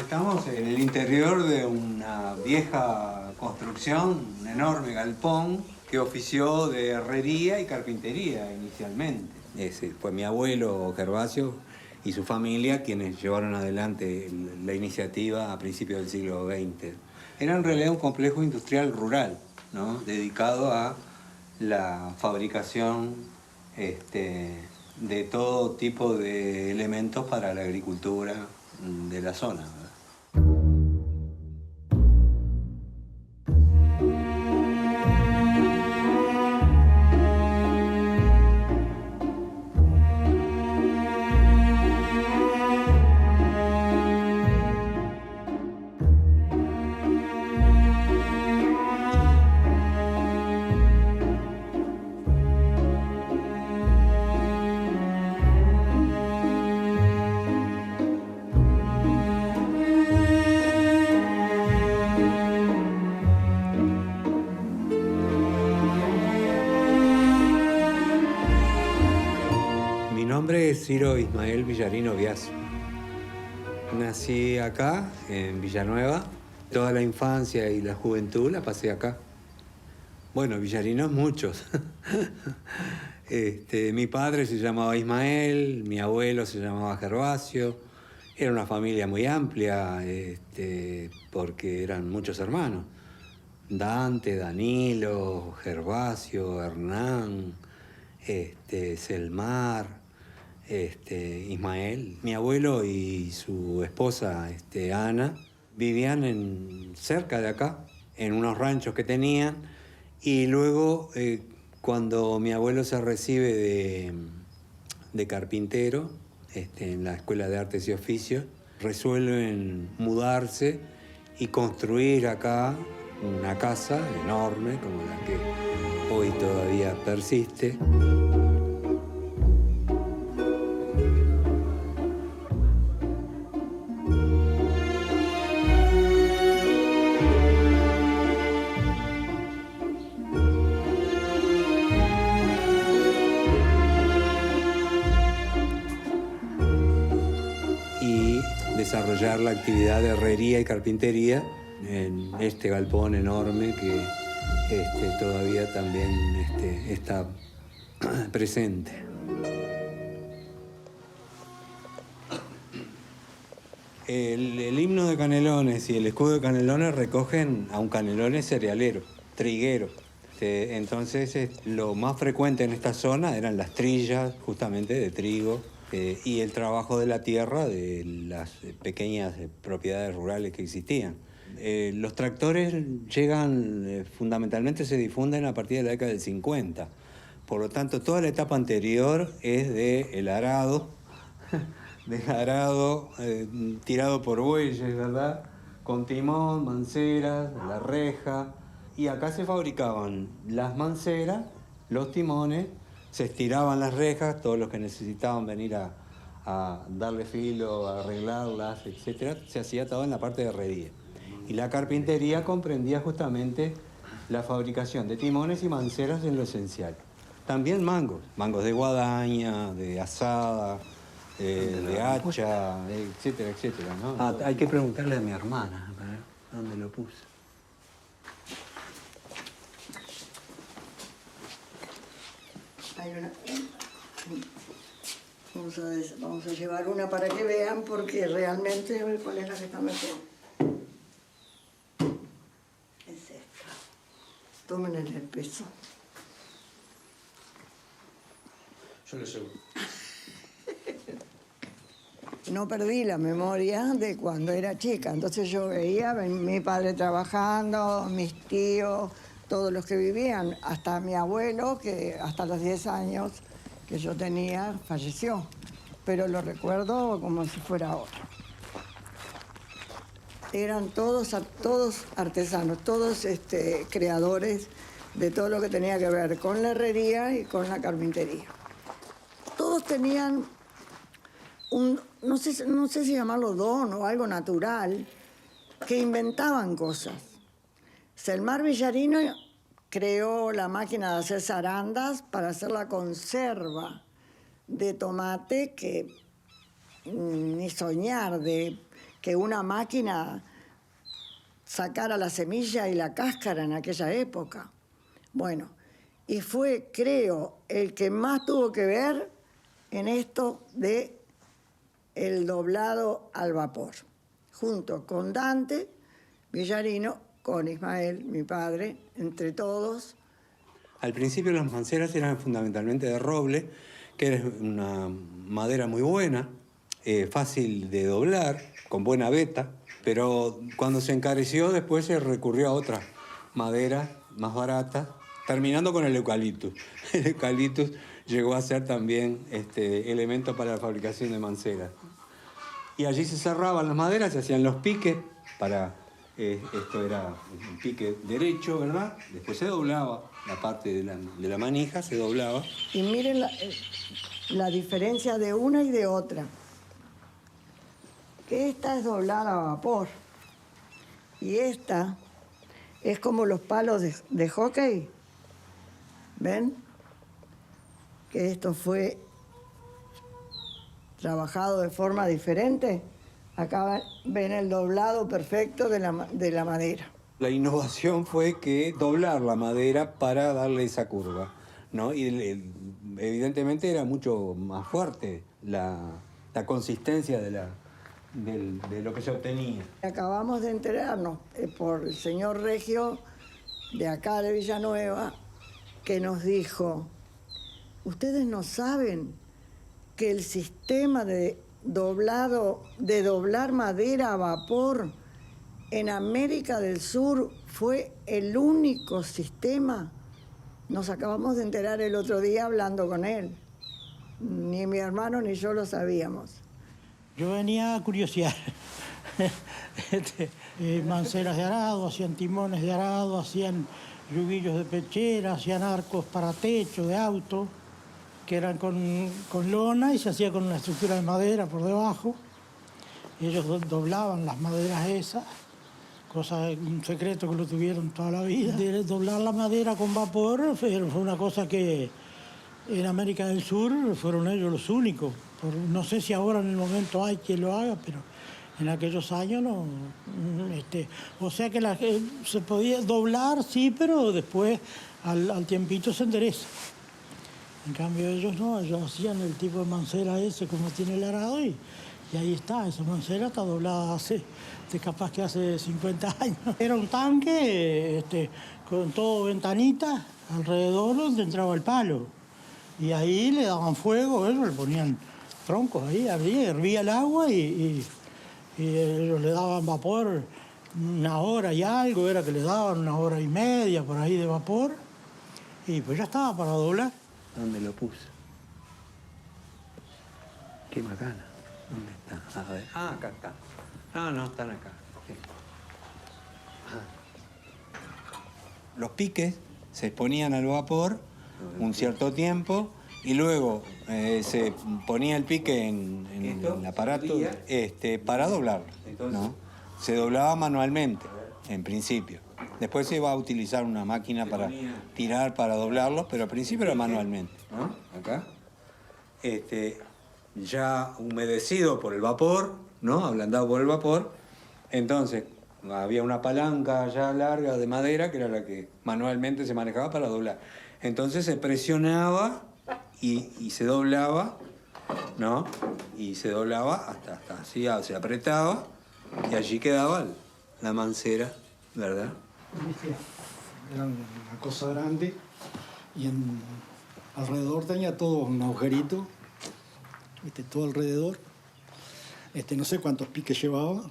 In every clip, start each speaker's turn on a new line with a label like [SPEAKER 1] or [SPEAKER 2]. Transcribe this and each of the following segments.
[SPEAKER 1] Estamos en el interior de una vieja construcción, un enorme galpón que ofició de herrería y carpintería inicialmente. Fue mi abuelo Gervasio y su familia quienes llevaron adelante la iniciativa a principios del siglo XX. Era en realidad un complejo industrial rural, ¿no?, dedicado a la fabricación de todo tipo de elementos para la agricultura de la zona, ¿verdad? Mi nombre es Ciro Ismael Villarino Bias. Nací acá, en Villanueva. Toda la infancia y la juventud la pasé acá. Bueno, villarinos muchos. Mi padre se llamaba Ismael, mi abuelo se llamaba Gervasio. Era una familia muy amplia, porque eran muchos hermanos. Dante, Danilo, Gervasio, Hernán, Selmar, Ismael. Mi abuelo y su esposa, Ana, vivían cerca de acá, en unos ranchos que tenían, y luego, cuando mi abuelo se recibe de carpintero, en la Escuela de Artes y Oficios, resuelven mudarse y construir acá una casa enorme, como la que hoy todavía persiste. Y desarrollar la actividad de herrería y carpintería en este galpón enorme que todavía también está presente. El himno de Canelones y el escudo de Canelones recogen a un Canelones cerealero, triguero. Entonces, lo más frecuente en esta zona eran las trillas, justamente de trigo, y el trabajo de la tierra de las pequeñas propiedades rurales que existían. Los tractores llegan, fundamentalmente se difunden a partir de la década del 50. Por lo tanto, toda la etapa anterior es del arado, tirado por bueyes, ¿verdad? Con timón, manceras, la reja. Y acá se fabricaban las manceras, los timones, se estiraban las rejas, todos los que necesitaban venir a darle filo, a arreglarlas, etc. Se hacía todo en la parte de herrería. Y la carpintería comprendía justamente la fabricación de timones y manceras en lo esencial. También mangos de guadaña, de azada, de hacha, etcétera, etcétera, ¿no? Hay que preguntarle a mi hermana, a ver dónde lo puse.
[SPEAKER 2] Hay una. Vamos a llevar una para que vean, porque realmente, a ver cuál es la que está mejor. Es esta. Tomen el peso.
[SPEAKER 1] Yo lo llevo.
[SPEAKER 2] No perdí la memoria de cuando era chica, entonces yo veía a mi padre trabajando, mis tíos, todos los que vivían, hasta mi abuelo, que hasta los 10 años que yo tenía, falleció. Pero lo recuerdo como si fuera ahora. Eran todos artesanos, todos creadores de todo lo que tenía que ver con la herrería y con la carpintería. Todos tenían no sé si llamarlo don o algo natural, que inventaban cosas. Selmar Villarino creó la máquina de hacer zarandas para hacer la conserva de tomate, que ni soñar de que una máquina sacara la semilla y la cáscara en aquella época. Bueno, y fue, creo, el que más tuvo que ver en esto de el doblado al vapor, junto con Dante Villarino, con Ismael, mi padre, entre todos.
[SPEAKER 1] Al principio las manceras eran fundamentalmente de roble, que era una madera muy buena, fácil de doblar, con buena veta, pero cuando se encareció después se recurrió a otras maderas más baratas, terminando con el eucaliptus. El eucaliptus llegó a ser también elemento para la fabricación de manceras. Y allí se cerraban las maderas, se hacían los piques para... esto era un pique derecho, ¿verdad? Después se doblaba la parte de la manija, se doblaba.
[SPEAKER 2] Y miren la diferencia de una y de otra. Que esta es doblada a vapor. Y esta es como los palos de hockey. ¿Ven? Que esto fue trabajado de forma diferente. Acá ven el doblado perfecto de la madera.
[SPEAKER 1] La innovación fue que doblar la madera para darle esa curva, ¿no? Y evidentemente era mucho más fuerte la consistencia de lo que se obtenía.
[SPEAKER 2] Acabamos de enterarnos por el señor Regio de acá de Villanueva, que nos dijo, ustedes no saben que el sistema de doblar madera a vapor en América del Sur fue el único sistema. Nos acabamos de enterar el otro día hablando con él. Ni mi hermano ni yo lo sabíamos.
[SPEAKER 3] Yo venía a curiosear. Manceras de arado, hacían timones de arado, hacían yuguillos de pechera, hacían arcos para techo de auto, que eran con lona y se hacía con una estructura de madera por debajo. Ellos doblaban las maderas esas, un secreto que lo tuvieron toda la vida. De doblar la madera con vapor fue una cosa que en América del Sur fueron ellos los únicos. No sé si ahora en el momento hay quien lo haga, pero en aquellos años no. O sea que se podía doblar, sí, pero después al tiempito se endereza. En cambio ellos no, ellos hacían el tipo de mancera ese como tiene el arado y ahí está, esa mancera está doblada capaz que hace 50 años. Era un tanque con todo ventanita alrededor donde entraba el palo. Y ahí le daban fuego, ellos le ponían troncos ahí, hervía el agua y ellos le daban vapor 1 hora y algo, era que le daban 1 hora y media por ahí de vapor. Y pues ya estaba para doblar.
[SPEAKER 1] ¿Dónde lo puse? Qué bacana. ¿Dónde está? A ver. Ah, acá está. No, están acá. Sí. Los piques se ponían al vapor un cierto tiempo y luego se ponía el pique en el aparato para doblarlo, ¿no? Se doblaba manualmente, en principio. Después se iba a utilizar una máquina para tirar, para doblarlos, pero al principio era manualmente, ¿no? Acá. Ya humedecido por el vapor, ¿no? Ablandado por el vapor. Entonces, había una palanca ya larga de madera que era la que manualmente se manejaba para doblar. Entonces se presionaba y se doblaba, ¿no? Y se doblaba hasta así, se apretaba y allí quedaba la mancera, ¿verdad?
[SPEAKER 4] Era una cosa grande y alrededor tenía todo un agujerito, todo alrededor. No sé cuántos piques llevaba,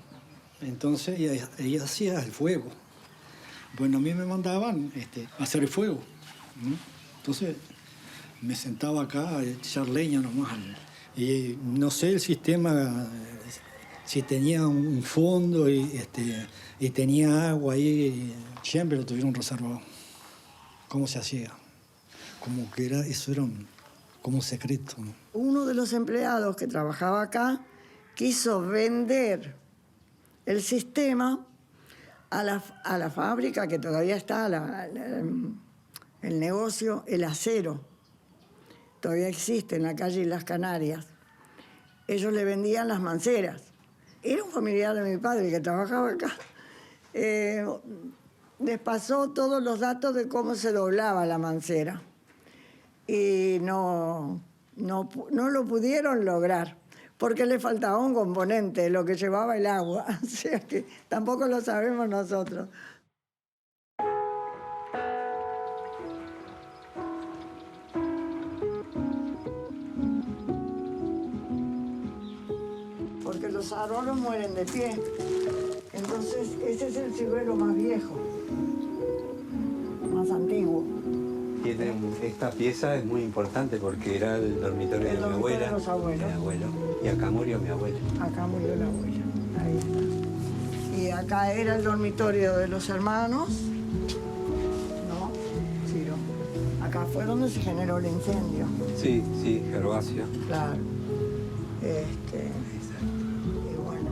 [SPEAKER 4] entonces ella hacía el fuego. Bueno, a mí me mandaban a hacer el fuego, ¿no? Entonces me sentaba acá a echar leña nomás. Y no sé el sistema, si tenía un fondo y tenía agua ahí, siempre lo tuvieron reservado. ¿Cómo se hacía? Como que eso era como un secreto, ¿no?
[SPEAKER 2] Uno de los empleados que trabajaba acá quiso vender el sistema a la fábrica que todavía está, el negocio, el acero. Todavía existe en la calle Las Canarias. Ellos le vendían las manceras. era un familiar de mi padre que trabajaba acá. Les pasó todos los datos de cómo se doblaba la mancera. Y no lo pudieron lograr, porque le faltaba un componente, lo que llevaba el agua. O sea que tampoco lo sabemos nosotros. Porque los árboles mueren de pie. Entonces, ese es el ciruelo más viejo, más antiguo.
[SPEAKER 1] Esta pieza es muy importante porque era el dormitorio de mi abuela.
[SPEAKER 2] De los abuelos.
[SPEAKER 1] De mi abuelo. Y acá murió mi abuela.
[SPEAKER 2] Acá murió la abuela. Ahí está. Y acá era el dormitorio de los hermanos. ¿No? Ciro. Acá fue donde se generó el incendio.
[SPEAKER 1] Sí, sí, Gervasio.
[SPEAKER 2] Claro.
[SPEAKER 1] Exacto.
[SPEAKER 2] Y bueno.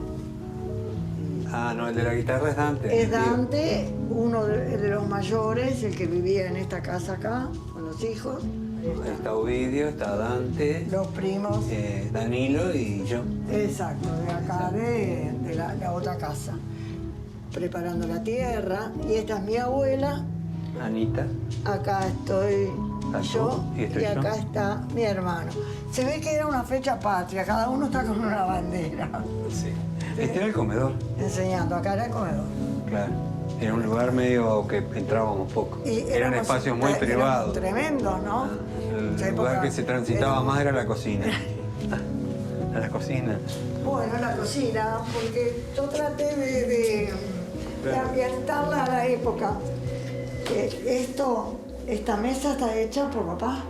[SPEAKER 1] Ah, no, el de la guitarra es Dante.
[SPEAKER 2] Es Dante, uno de los mayores, el que vivía en esta casa acá, con los hijos.
[SPEAKER 1] Ahí está Ovidio, está Dante,
[SPEAKER 2] Los primos.
[SPEAKER 1] Danilo y yo.
[SPEAKER 2] Exacto, de acá, de la otra casa. Preparando la tierra. Y esta es mi abuela.
[SPEAKER 1] Anita.
[SPEAKER 2] Acá estoy yo
[SPEAKER 1] y
[SPEAKER 2] acá está mi hermano. Se ve que era una fecha patria, cada uno está con una bandera.
[SPEAKER 1] Sí. Este era el comedor.
[SPEAKER 2] Enseñando, acá era el comedor.
[SPEAKER 1] Claro. Era un lugar medio que entrábamos poco.
[SPEAKER 2] Y
[SPEAKER 1] Eran espacios muy privados.
[SPEAKER 2] Tremendos, ¿no?
[SPEAKER 1] Ah, el lugar que se transitaba más era la cocina. A la cocina.
[SPEAKER 2] Bueno, la cocina, porque yo traté de ambientarla a la época. Esta mesa está hecha por papá.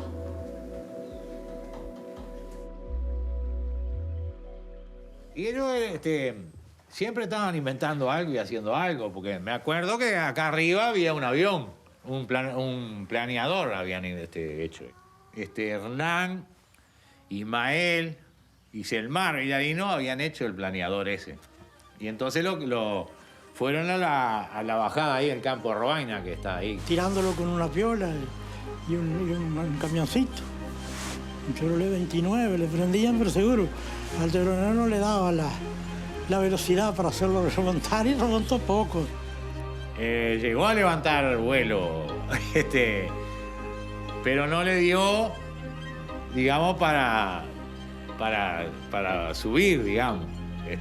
[SPEAKER 5] Y ellos siempre estaban inventando algo y haciendo algo, porque me acuerdo que acá arriba había un avión, un planeador habían hecho. Hernán, Ismael y Selmar y Darino habían hecho el planeador ese. Y entonces fueron a la bajada ahí en Campo Robaina, que está ahí.
[SPEAKER 3] Tirándolo con una piola y un camioncito. Un Chevrolet 29, le prendían, pero seguro. Al Chevrolet no le daba la velocidad para hacerlo remontar y remontó poco.
[SPEAKER 5] Llegó a levantar vuelo, pero no le dio, digamos, para subir, digamos.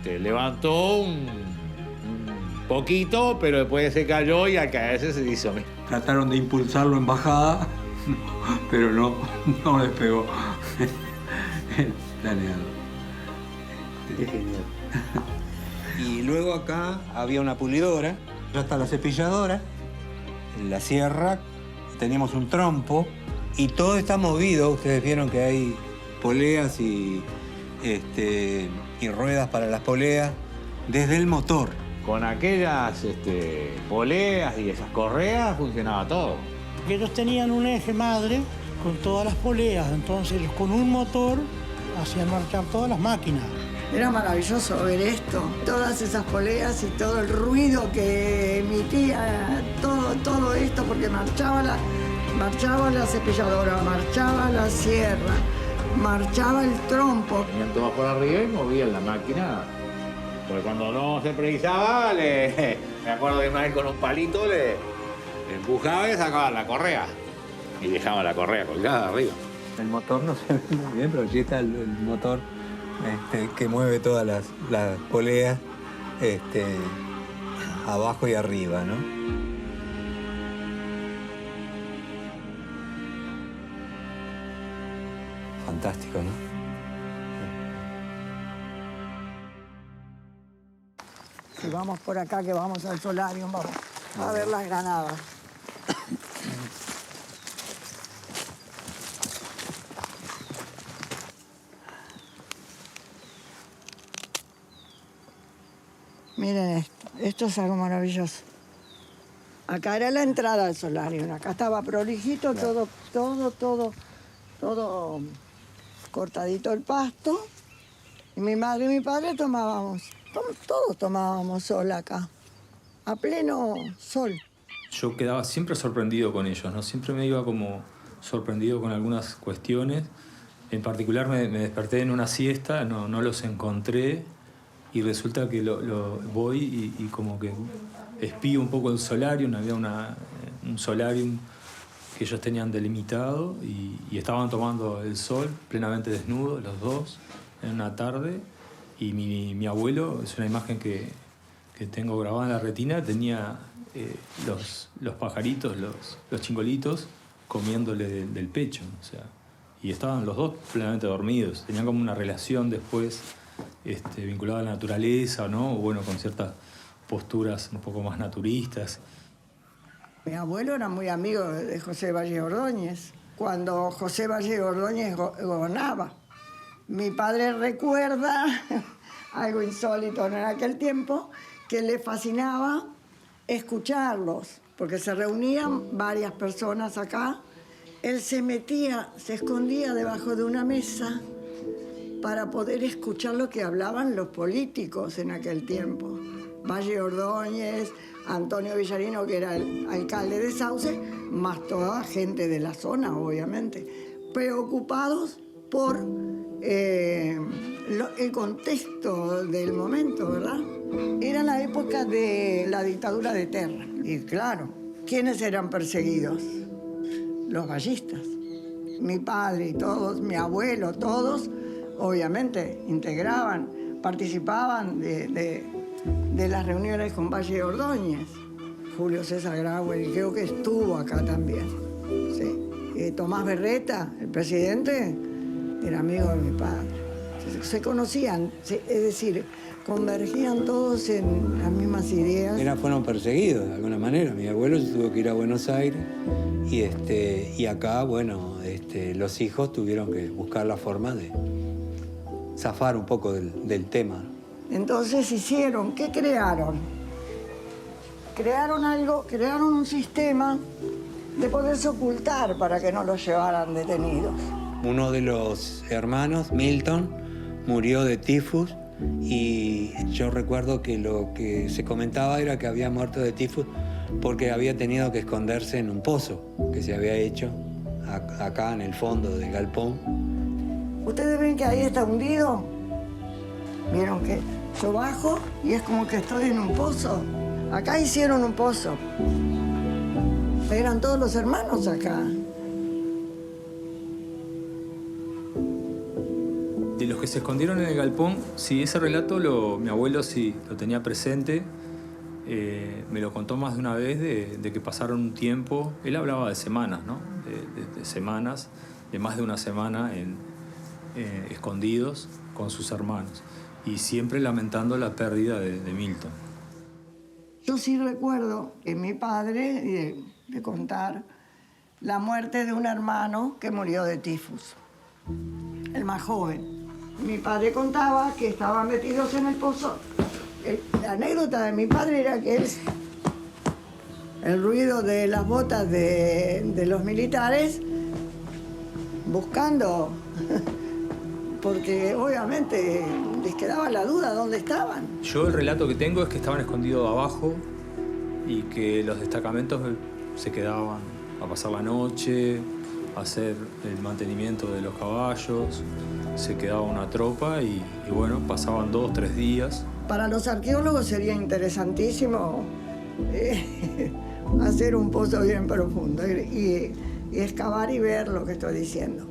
[SPEAKER 5] Levantó un poquito, pero después se cayó y al caerse se hizo.
[SPEAKER 1] Trataron de impulsarlo en bajada, pero no despegó el planeador. Qué genial. Y luego acá había una pulidora, ya está la cepilladora, la sierra, teníamos un trompo y todo está movido. Ustedes vieron que hay poleas y ruedas para las poleas desde el motor.
[SPEAKER 5] Con aquellas poleas y esas correas funcionaba todo.
[SPEAKER 3] Ellos tenían un eje madre con todas las poleas, entonces con un motor hacían marchar todas las máquinas.
[SPEAKER 2] Era maravilloso ver esto, todas esas poleas y todo el ruido que emitía, todo esto, porque marchaba la cepilladora, marchaba la sierra, marchaba el trompo.
[SPEAKER 5] Venían todos por arriba y movían la máquina. Porque cuando no se precisaba, me acuerdo de Ismael con un palito, le empujaba y sacaba la correa. Y dejaba la correa colgada arriba.
[SPEAKER 1] El motor no se ve muy bien, pero aquí está el motor que mueve todas las poleas abajo y arriba, ¿no? Fantástico, ¿no?
[SPEAKER 2] Si vamos por acá, que vamos al solarium, vamos a ver las granadas. Miren esto es algo maravilloso. Acá era la entrada al solarium, acá estaba prolijito, todo cortadito el pasto. Y mi madre y mi padre todos tomábamos sol acá, a pleno sol.
[SPEAKER 6] Yo quedaba siempre sorprendido con ellos, ¿no? Siempre me iba como sorprendido con algunas cuestiones. En particular me desperté en una siesta, no los encontré y resulta que voy y como que espío un poco el solarium, había un solarium que ellos tenían delimitado y estaban tomando el sol plenamente desnudos los dos en una tarde, y mi abuelo, es una imagen que tengo grabada en la retina, tenía los pajaritos, los chingolitos comiéndole del pecho, o sea, y estaban los dos plenamente dormidos, tenían como una relación después vinculada a la naturaleza, ¿no? O bueno, con ciertas posturas un poco más naturistas.
[SPEAKER 2] Mi abuelo era muy amigo de José Valle Ordóñez, cuando José Valle Ordóñez gobernaba. Mi padre recuerda algo insólito en aquel tiempo, que le fascinaba escucharlos, porque se reunían varias personas acá. Él se escondía debajo de una mesa para poder escuchar lo que hablaban los políticos en aquel tiempo. Valle Ordóñez, Antonio Villarino, que era el alcalde de Sauce, más toda gente de la zona, obviamente, preocupados por el contexto del momento, ¿verdad? Era la época de la dictadura de Terra. Y claro, ¿quiénes eran perseguidos? Los vallistas. Mi padre y todos, mi abuelo, todos, obviamente, participaban de las reuniones con Valle Ordóñez. Julio César Grauer, creo que estuvo acá también. ¿Sí? Tomás Berreta, el presidente, era amigo de mi padre. Se conocían, es decir, convergían todos en las mismas ideas.
[SPEAKER 1] Fueron perseguidos de alguna manera. Mi abuelo tuvo que ir a Buenos Aires y acá, bueno, los hijos tuvieron que buscar la forma de zafar un poco del tema.
[SPEAKER 2] Entonces ¿qué crearon? Crearon un sistema de poderse ocultar para que no los llevaran detenidos.
[SPEAKER 1] Uno de los hermanos, Milton, murió de tifus y yo recuerdo que lo que se comentaba era que había muerto de tifus porque había tenido que esconderse en un pozo que se había hecho acá en el fondo del galpón.
[SPEAKER 2] ¿Ustedes ven que ahí está hundido? ¿Vieron que yo bajo y es como que estoy en un pozo? Acá hicieron un pozo. Eran todos los hermanos acá.
[SPEAKER 6] De los que se escondieron en el galpón, sí, ese relato mi abuelo sí lo tenía presente. Me lo contó más de una vez de que pasaron un tiempo. Él hablaba de semanas, ¿no? De semanas, de más de una semana escondidos con sus hermanos. Y siempre lamentando la pérdida de Milton.
[SPEAKER 2] Yo sí recuerdo que mi padre, de contar la muerte de un hermano que murió de tifus, el más joven. Mi padre contaba que estaban metidos en el pozo. La anécdota de mi padre era que el ruido de las botas de los militares buscando, porque obviamente les quedaba la duda dónde estaban.
[SPEAKER 6] Yo el relato que tengo es que estaban escondidos abajo y que los destacamentos se quedaban a pasar la noche, a hacer el mantenimiento de los caballos, se quedaba una tropa y bueno, pasaban 2 o 3 días.
[SPEAKER 2] Para los arqueólogos sería interesantísimo hacer un pozo bien profundo y excavar y ver lo que estoy diciendo.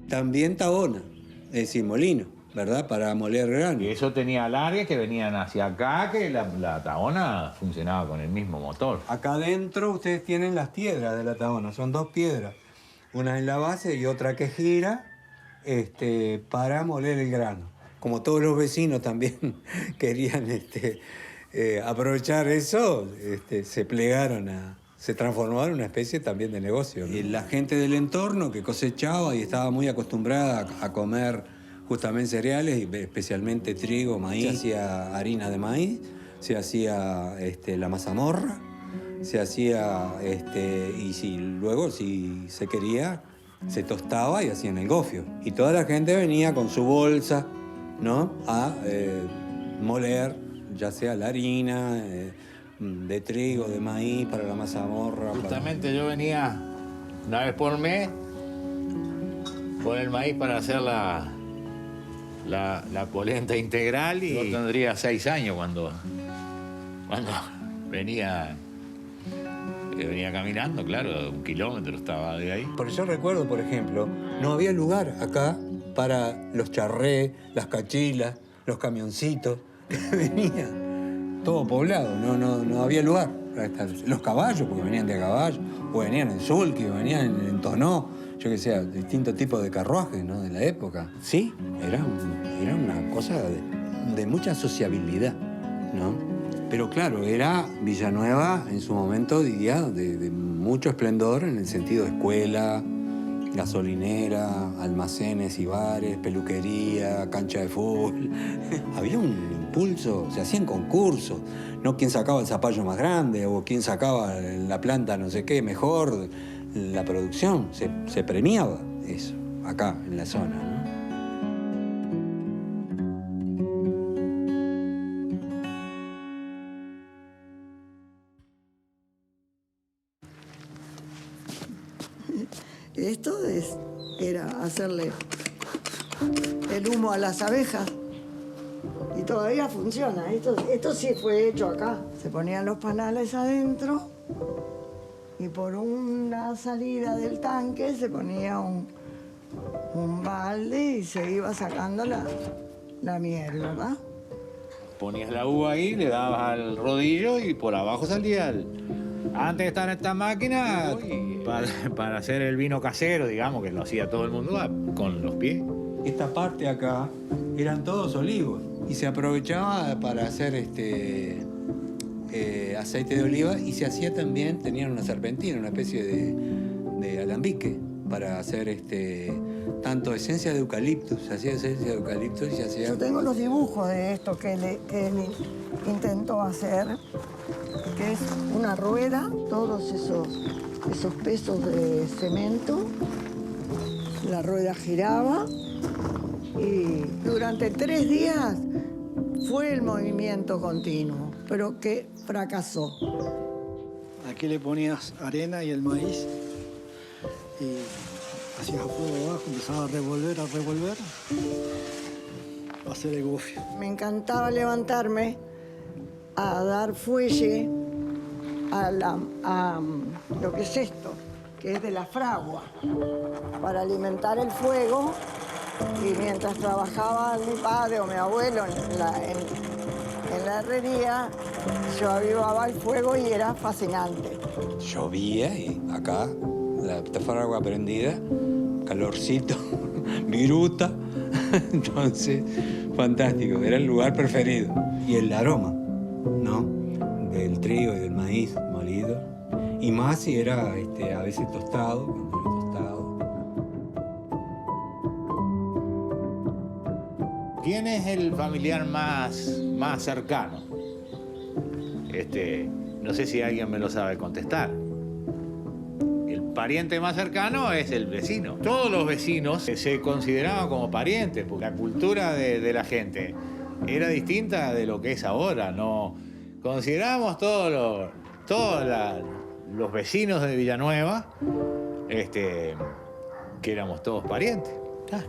[SPEAKER 1] También tabona, es decir, molino, ¿verdad? Para moler grano.
[SPEAKER 5] Y eso tenía alargues que venían hacia acá, que la tabona funcionaba con el mismo motor.
[SPEAKER 1] Acá adentro ustedes tienen las piedras de la tabona, son 2 piedras. Una en la base y otra que gira para moler el grano. Como todos los vecinos también querían aprovechar eso, se transformaron en una especie también de negocio, ¿no? Y la gente del entorno que cosechaba y estaba muy acostumbrada a comer justamente cereales, y especialmente trigo, maíz, se hacía harina de maíz, se hacía la mazamorra, se hacía, luego si se quería, se tostaba y hacían el gofio. Y toda la gente venía con su bolsa, ¿no? A moler, ya sea la harina, de trigo, de maíz, para la mazamorra.
[SPEAKER 5] Justamente yo venía una vez por mes con el maíz para hacer la polenta integral y yo tendría 6 años cuando venía caminando, claro, 1 kilómetro estaba de ahí.
[SPEAKER 1] Porque yo recuerdo, por ejemplo, no había lugar acá para los charrés, las cachilas, los camioncitos que venían. Todo poblado, no había lugar para establecer. Los caballos, porque venían de caballo, o venían en sulky, o venían en tonó, yo que sé, distintos tipos de carruajes, ¿no? De la época. Sí, era una cosa de mucha sociabilidad, ¿no? Pero claro, era Villanueva en su momento, diría, de mucho esplendor en el sentido de escuela, gasolinera, almacenes y bares, peluquería, cancha de fútbol. Había un impulso, se hacían concursos, no quién sacaba el zapallo más grande o quién sacaba la planta no sé qué mejor, la producción, se premiaba eso, acá en la zona, ¿no?
[SPEAKER 2] Esto era hacerle el humo a las abejas. Y todavía funciona. Esto sí fue hecho acá. Se ponían los panales adentro y por una salida del tanque se ponía un balde y se iba sacando la miel, ¿verdad?
[SPEAKER 5] Ponías la uva ahí, le dabas al rodillo y por abajo salía Antes estaban estas máquinas para hacer el vino casero, digamos, que lo hacía todo el mundo con los pies.
[SPEAKER 1] Esta parte acá eran todos olivos y se aprovechaba para hacer aceite de oliva y se hacía también, tenían una serpentina, una especie de alambique para hacer tanto esencia de eucaliptus, se hacía esencia de eucaliptus y se hacía...
[SPEAKER 2] Yo tengo los dibujos de esto que él intentó hacer, que es una rueda, todos esos pesos de cemento, la rueda giraba y durante 3 días fue el movimiento continuo, pero que fracasó.
[SPEAKER 4] Aquí le ponías arena y el maíz y hacías a fuego abajo, empezaba a revolver, a hacer el gofio.
[SPEAKER 2] Me encantaba levantarme a dar fuelle a lo que es esto, que es de la fragua, para alimentar el fuego. Y mientras trabajaba mi padre o mi abuelo en la herrería, yo avivaba el fuego y era fascinante.
[SPEAKER 1] Llovía y acá, la fragua prendida, calorcito, viruta. Entonces, fantástico, era el lugar preferido. Y el aroma, ¿no? Del trigo y del maíz molido. Y más si era a veces tostado, cuando era tostado.
[SPEAKER 5] ¿Quién es el familiar más cercano? No sé si alguien me lo sabe contestar. El pariente más cercano es el vecino. Todos los vecinos se consideraban como parientes, porque la cultura de la gente era distinta de lo que es ahora. No considerábamos todos los vecinos de Villanueva que éramos todos parientes.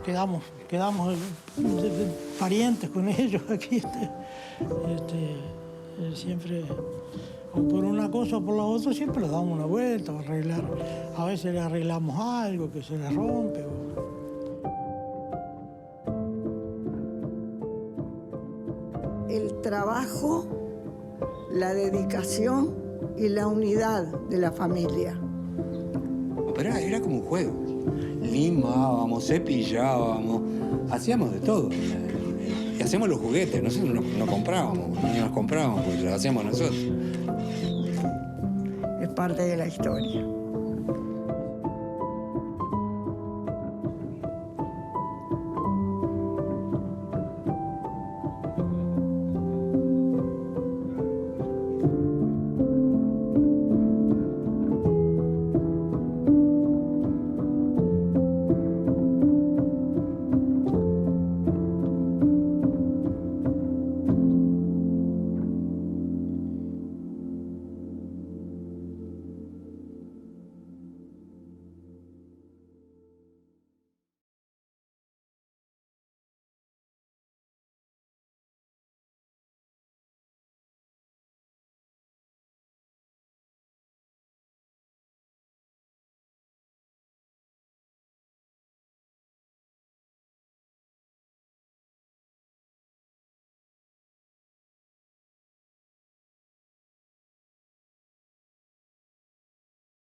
[SPEAKER 3] Quedamos parientes con ellos aquí. Siempre, o por una cosa o por la otra, siempre les damos una vuelta a arreglar. A veces le arreglamos algo que se les rompe.
[SPEAKER 2] El trabajo, la dedicación y la unidad de la familia.
[SPEAKER 1] Pero era como un juego. Limábamos, cepillábamos, hacíamos de todo. Y hacíamos los juguetes, nosotros no comprábamos, no los comprábamos porque los hacíamos nosotros.
[SPEAKER 2] Es parte de la historia.